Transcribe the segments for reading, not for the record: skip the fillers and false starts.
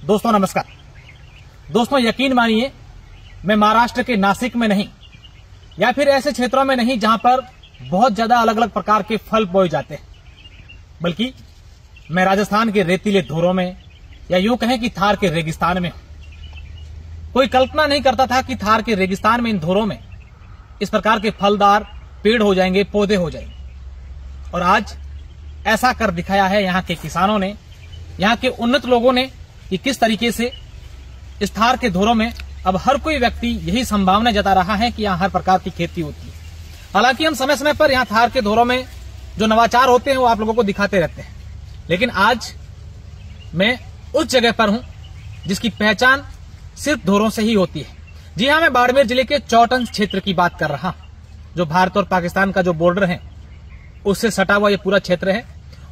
दोस्तों नमस्कार। दोस्तों यकीन मानिए, मैं महाराष्ट्र के नासिक में नहीं या फिर ऐसे क्षेत्रों में नहीं जहां पर बहुत ज्यादा अलग अलग प्रकार के फल बोए जाते हैं, बल्कि मैं राजस्थान के रेतीले धोरों में या यूं कहें कि थार के रेगिस्तान में हूं। कोई कल्पना नहीं करता था कि थार के रेगिस्तान में, इन धोरों में इस प्रकार के फलदार पेड़ हो जाएंगे, पौधे हो जाएंगे। और आज ऐसा कर दिखाया है यहाँ के किसानों ने, यहाँ के उन्नत लोगों ने, कि किस तरीके से इस थार के धोरों में अब हर कोई व्यक्ति यही संभावना जता रहा है कि यहाँ हर प्रकार की खेती होती है। हालांकि हम समय समय पर यहाँ थार के धोरों में जो नवाचार होते हैं वो आप लोगों को दिखाते रहते हैं, लेकिन आज मैं उस जगह पर हूं जिसकी पहचान सिर्फ धोरों से ही होती है। जी हाँ, मैं बाड़मेर जिले के चौटन क्षेत्र की बात कर रहा हूं, जो भारत और पाकिस्तान का जो बॉर्डर है उससे सटा हुआ ये पूरा क्षेत्र है।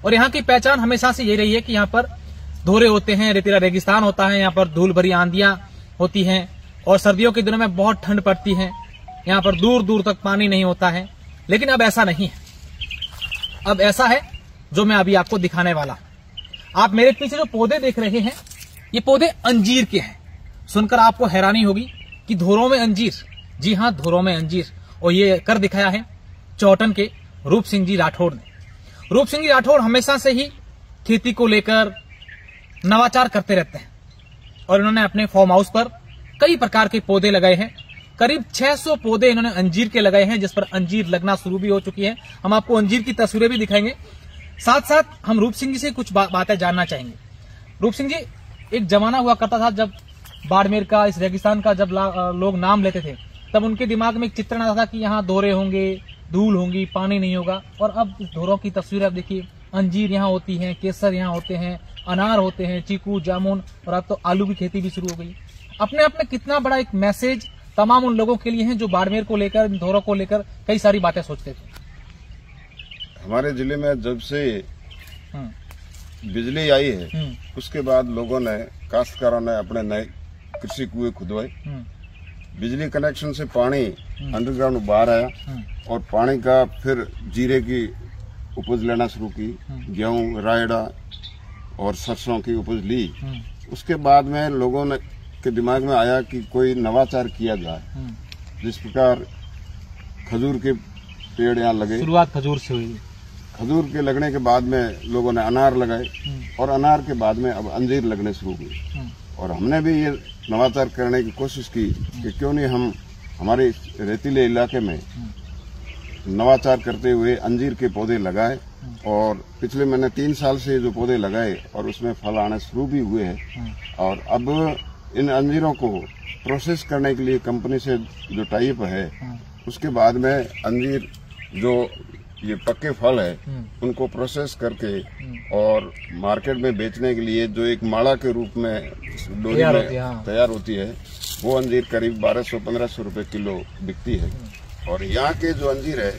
और यहाँ की पहचान हमेशा से ये रही है कि यहाँ पर धोरे होते हैं, रेतीला रेगिस्तान होता है, यहाँ पर धूल भरी आंधियां होती हैं और सर्दियों के दिनों में बहुत ठंड पड़ती है, यहाँ पर दूर दूर तक पानी नहीं होता है। लेकिन अब ऐसा नहीं है। अब ऐसा है जो मैं अभी आपको दिखाने वाला हूं। आप मेरे पीछे जो पौधे देख रहे हैं, ये पौधे अंजीर के हैं। सुनकर आपको हैरानी होगी कि धोरों में अंजीर। जी हाँ, धोरों में अंजीर। और ये कर दिखाया है चौटन के रूप सिंह जी राठौड़ ने। रूप सिंह जी राठौड़ हमेशा से ही खेती को लेकर नवाचार करते रहते हैं और इन्होंने अपने फार्म हाउस पर कई प्रकार के पौधे लगाए हैं। करीब 600 पौधे इन्होंने अंजीर के लगाए हैं, जिस पर अंजीर लगना शुरू भी हो चुकी है। हम आपको अंजीर की तस्वीरें भी दिखाएंगे। साथ साथ हम रूप सिंह जी से कुछ बातें जानना चाहेंगे। रूप सिंह जी, एक जमाना हुआ करता था जब बाड़मेर का, इस रेगिस्तान का जब लोग नाम लेते थे, तब उनके दिमाग में एक चित्रण आता था कि यहाँ धोरे होंगे, धूल होंगी, पानी नहीं होगा। और अब इस धोरों की तस्वीर आप देखिए, अंजीर यहाँ होती है, केसर यहाँ होते हैं, अनार होते हैं, चीकू, जामुन, और अब तो आलू की खेती भी शुरू हो गई। अपने आप में कितना बड़ा एक मैसेज तमाम उन लोगों के लिए है जो बाड़मेर को लेकर, इन धोरों को लेकर कई सारी बातें सोचते थे। हमारे जिले में जब से बिजली आई है, उसके बाद लोगों ने, काश्तकारों ने अपने नए कृषि कुएं खुदवाए। बिजली कनेक्शन से पानी अंडरग्राउंड बाहर आया और पानी का फिर जीरे की उपज लेना शुरू की, गेहूं, रायड़ा और सरसों की उपज ली। उसके बाद में लोगों ने के दिमाग में आया कि कोई नवाचार किया जाए, जिस प्रकार खजूर के पेड़ यहाँ लगे। शुरुआत खजूर से हुई। खजूर के लगने के बाद में लोगों ने अनार लगाए और अनार के बाद में अब अंजीर लगने शुरू हुए। और हमने भी ये नवाचार करने की कोशिश की कि क्यों नहीं हम हमारे रेतीले इलाके में नवाचार करते हुए अंजीर के पौधे लगाए। और पिछले मैंने 3 साल से जो पौधे लगाए और उसमें फल आने शुरू भी हुए हैं। और अब इन अंजीरों को प्रोसेस करने के लिए कंपनी से जो टाई अप है, उसके बाद में अंजीर जो ये पक्के फल है उनको प्रोसेस करके और मार्केट में बेचने के लिए जो एक माला के रूप में डोरी में तैयार होती है, वो अंजीर करीब 1200-1500 रुपए किलो बिकती है। और यहाँ के जो अंजीर है,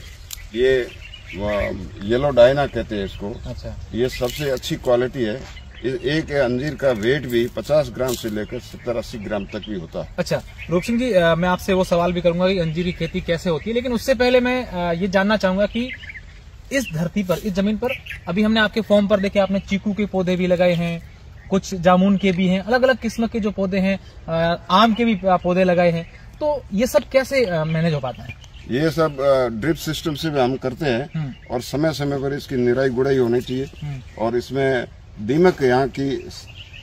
ये येलो डायना कहते हैं इसको। अच्छा। ये सबसे अच्छी क्वालिटी है। एक अंजीर का वेट भी 50 ग्राम से लेकर 70-80 ग्राम तक भी होता है। अच्छा रूप सिंह जी, मैं आपसे वो सवाल भी करूंगा कि अंजीर की खेती कैसे होती है, लेकिन उससे पहले मैं ये जानना चाहूंगा कि इस धरती पर, इस जमीन पर, अभी हमने आपके फॉर्म पर देखे, आपने चीकू के पौधे भी लगाए हैं, कुछ जामुन के भी हैं, अलग अलग किस्म के जो पौधे हैं, आम के भी पौधे लगाए हैं। तो ये सब कैसे मैनेज हो पाता है? ये सब ड्रिप सिस्टम से भी हम करते हैं और समय समय पर इसकी निराई गुड़ाई होनी चाहिए। और इसमें दीमक यहाँ की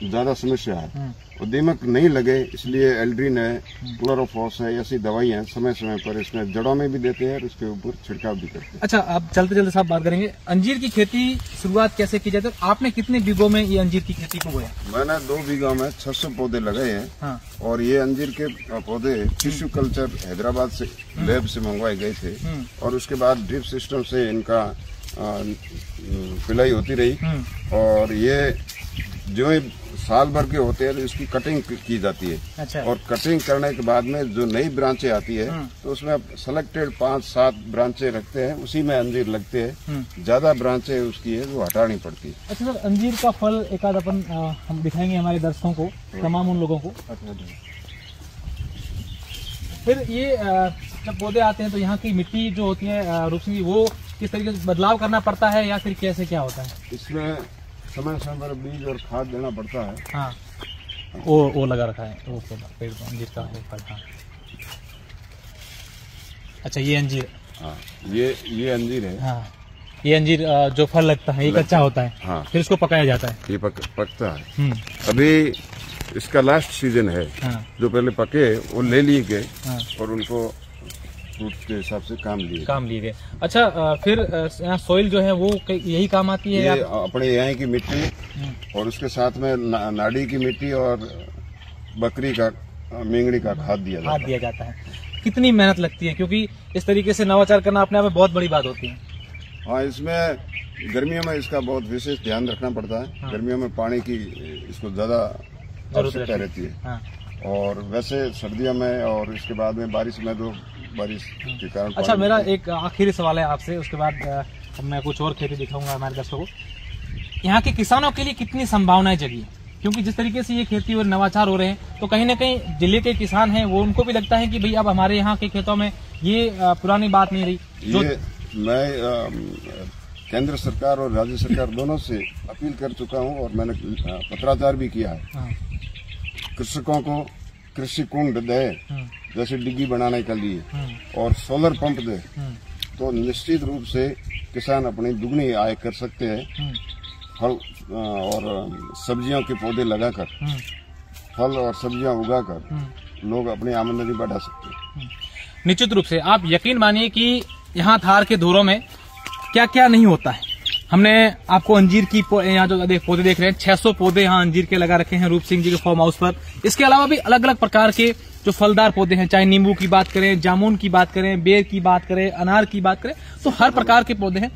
ज्यादा समस्या है, और दीमक नहीं लगे इसलिए एल्ड्रीन है, क्लोरोफॉस है, ऐसी दवाइयां समय समय पर इसमें जड़ों में भी देते हैं और उसके ऊपर छिड़काव भी करते हैं। अच्छा, अब चलते चलते साहब बात करेंगे, अंजीर की खेती शुरुआत कैसे की जाती है? आपने कितने बीघों में ये अंजीर की खेती को बोया? मैंने 2 बीघा में 600 पौधे लगाए हैं। हाँ। और ये अंजीर के पौधे टिश्यू कल्चर हैदराबाद से लैब से मंगवाए गए थे और उसके बाद ड्रिप सिस्टम से इनका पिलाई होती रही। और ये जो साल भर के होते हैं तो इसकी कटिंग की जाती है। अच्छा। और कटिंग करने के बाद में जो नई ब्रांचें आती है तो उसमें सेलेक्टेड 5-7 ब्रांचें रखते हैं, उसी में अंजीर लगते हैं। ज्यादा ब्रांचें उसकी है वो हटानी पड़ती है। अच्छा सर, अंजीर का फल एक आध अपन हम दिखाएंगे हमारे दर्शकों को, तमाम उन लोगों को। फिर ये जब पौधे आते हैं तो यहाँ की मिट्टी जो होती है रूप सिंह जी, वो किस तरीके से बदलाव करना पड़ता है या फिर कैसे क्या होता है? इसमें समय समय पर बीज और खाद देना पड़ता है। हाँ। वो लगा रखा है, वो पेड़ अंजीर का है फल। हाँ, अच्छा ये अंजीर। हाँ, ये अंजीर है। हाँ, ये अंजीर जो फल लगता है ये कच्चा होता है। हाँ, फिर इसको पकाया जाता है। ये पकता है। अभी इसका लास्ट सीजन है। हाँ, जो पहले पके वो ले लिए गए। हाँ, और उनको फ्रूट के हिसाब से काम लिए गए। अच्छा, फिर यहाँ सोइल जो है वो यही काम आती है? ये अपने यहाँ की मिट्टी और उसके साथ में नाड़ी की मिट्टी और बकरी का मेंगड़ी का खाद दिया जाता है। कितनी मेहनत लगती है, क्योंकि इस तरीके से नवाचार करना अपने आप में बहुत बड़ी बात होती है। हाँ, इसमें गर्मियों में इसका बहुत विशेष ध्यान रखना पड़ता है। हाँ। गर्मियों में पानी की इसको ज्यादा आवश्यकता रहती है। हाँ। और वैसे सर्दियों में और इसके बाद में बारिश में तो बारिश के कारण। अच्छा, मेरा एक आखिरी सवाल है आपसे, उसके बाद मैं कुछ और खेती दिखाऊंगा हमारे दर्शकों को। यहाँ के किसानों के लिए कितनी संभावनाएं जगी, क्योंकि जिस तरीके से ये खेती और नवाचार हो रहे हैं तो कहीं ना कहीं जिले के किसान हैं वो उनको भी लगता है कि भाई अब हमारे यहाँ के खेतों में ये पुरानी बात नहीं रही। ये मैं केंद्र सरकार और राज्य सरकार दोनों से अपील कर चुका हूँ और मैंने पत्राचार भी किया है। हाँ। कृषकों को कृषि कुंड दे, जैसे डिग्गी बनाने के लिए, और सोलर पंप दे, तो निश्चित रूप से किसान अपनी दुगनी आय कर सकते हैं। फल और सब्जियों के पौधे लगाकर, फल और सब्जियां उगाकर लोग अपनी आमदनी बढ़ा सकते हैं। निश्चित रूप से आप यकीन मानिए कि यहाँ थार के धोरों में क्या क्या नहीं होता है। हमने आपको अंजीर की यहाँ जो पौधे देख रहे हैं, 600 पौधे यहाँ अंजीर के लगा रखे हैं रूप सिंह जी के फार्म हाउस पर। इसके अलावा भी अलग अलग प्रकार के जो फलदार पौधे हैं, चाहे नींबू की बात करें, जामुन की बात करें, बेर की बात करें, अनार की बात करें, तो हर प्रकार के पौधे हैं।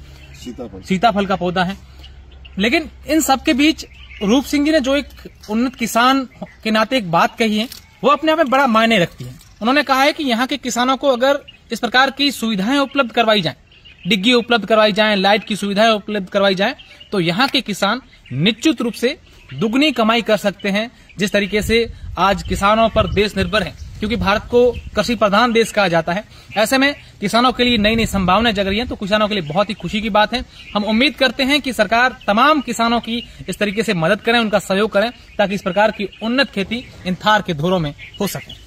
सीताफल का पौधा है। लेकिन इन सब के बीच रूप सिंह जी ने जो एक उन्नत किसान के नाते एक बात कही है, वो अपने आप में बड़ा मायने रखती है। उन्होंने कहा है कि यहाँ के किसानों को अगर इस प्रकार की सुविधाएं उपलब्ध करवाई जाएं, डिग्गी उपलब्ध करवाई जाएं, लाइट की सुविधाएं उपलब्ध करवाई जाएं, तो यहाँ के किसान निश्चित रूप से दुगनी कमाई कर सकते हैं। जिस तरीके से आज किसानों पर देश निर्भर है, क्योंकि भारत को कृषि प्रधान देश कहा जाता है, ऐसे में किसानों के लिए नई नई संभावनाएं जग रही हैं, तो किसानों के लिए बहुत ही खुशी की बात है। हम उम्मीद करते हैं कि सरकार तमाम किसानों की इस तरीके से मदद करें, उनका सहयोग करें, ताकि इस प्रकार की उन्नत खेती इन थार के धोरों में हो सके।